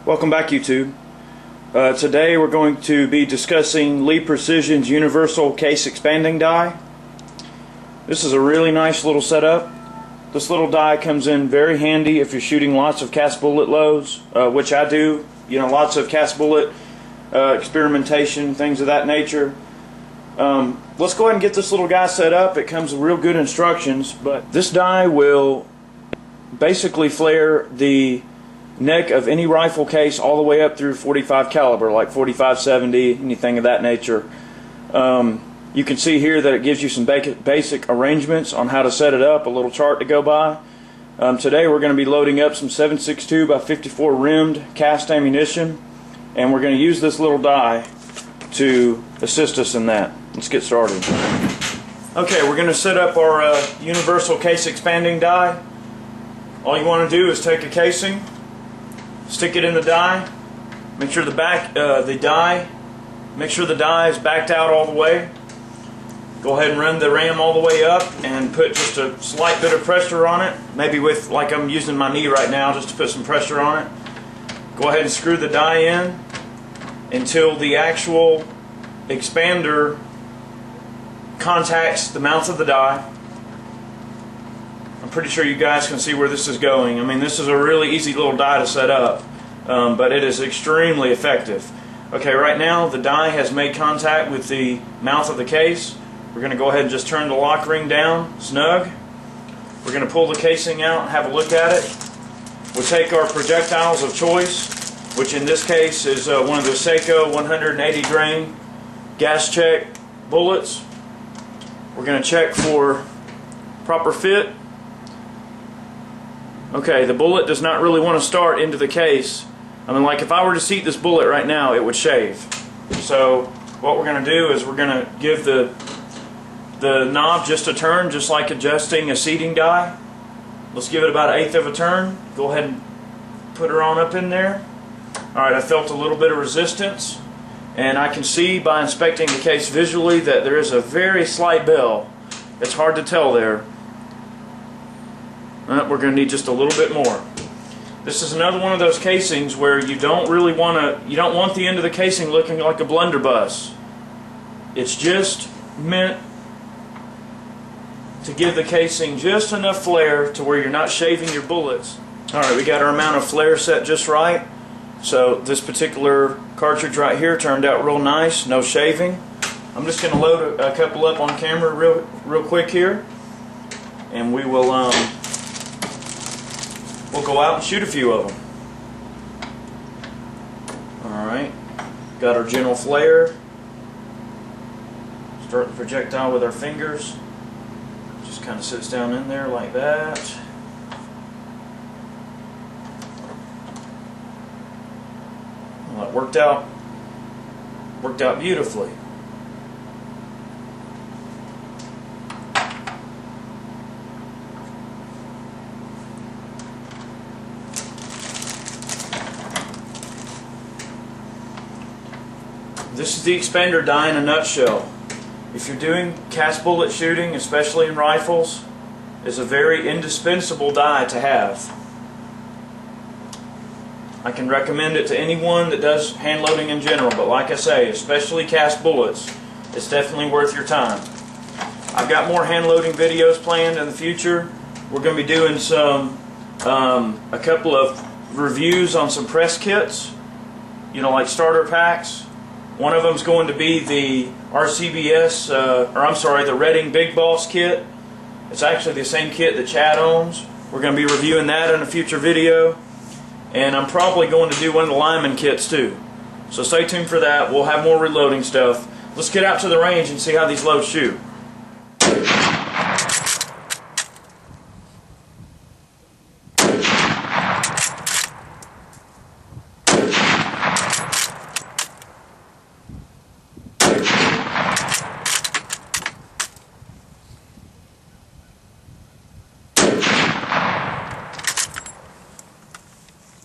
Welcome back, YouTube. Today we're going to be discussing Lee Precision's Universal Case Expanding Die. This is a really nice little setup. This little die comes in very handy if you're shooting lots of cast bullet loads, which I do. You know, lots of cast bullet experimentation, things of that nature. Let's go ahead and get this little guy set up. It comes with real good instructions, but this die will basically flare the neck of any rifle case all the way up through 45 caliber, like 45, 70, anything of that nature. You can see here that it gives you some basic arrangements on how to set it up, a little chart to go by. Today we're going to be loading up some 7.62 by 54 rimmed cast ammunition, and we're going to use this little die to assist us in that. Let's get started. Okay, we're going to set up our Universal Case Expanding Die. All you want to do is take a casing, stick it in the die, make sure the die is backed out all the way. Go ahead and run the ram all the way up and put just a slight bit of pressure on it, maybe with, like I'm using my knee right now, just to put some pressure on it. Go ahead and screw the die in until the actual expander contacts the mouth of the die. I'm pretty sure you guys can see where this is going. I mean, this is a really easy little die to set up, but it is extremely effective. Okay, right now the die has made contact with the mouth of the case. We're going to go ahead and just turn the lock ring down snug. We're going to pull the casing out and have a look at it. We'll take our projectiles of choice, which in this case is one of the Seiko 180 grain gas check bullets. We're going to check for proper fit. Okay, the bullet does not really want to start into the case. I mean, like if I were to seat this bullet right now, it would shave. So what we're going to do is we're going to give the knob just a turn, just like adjusting a seating die. Let's give it about 1/8 of a turn. Go ahead and put her on up in there. Alright, I felt a little bit of resistance, and I can see by inspecting the case visually that there is a very slight bell. It's hard to tell there. We're going to need just a little bit more. This is another one of those casings where you don't want the end of the casing looking like a blunderbuss. It's just meant to give the casing just enough flare to where you're not shaving your bullets. Alright, we got our amount of flare set just right. So this particular cartridge right here turned out real nice, no shaving. I'm just going to load a couple up on camera real quick here, and we will we'll go out and shoot a few of them. Alright, got our general flare. Start the projectile with our fingers. Just kind of sits down in there like that. Well, that worked out beautifully. This is the expander die in a nutshell. If you're doing cast bullet shooting, especially in rifles, it's a very indispensable die to have. I can recommend it to anyone that does hand loading in general, but like I say, especially cast bullets, it's definitely worth your time. I've got more hand loading videos planned in the future. We're going to be doing a couple of reviews on some press kits, you know, like starter packs. One of them is going to be the RCBS, the Redding Big Boss kit. It's actually the same kit that Chad owns. We're going to be reviewing that in a future video. And I'm probably going to do one of the Lyman kits too. So stay tuned for that. We'll have more reloading stuff. Let's get out to the range and see how these loads shoot.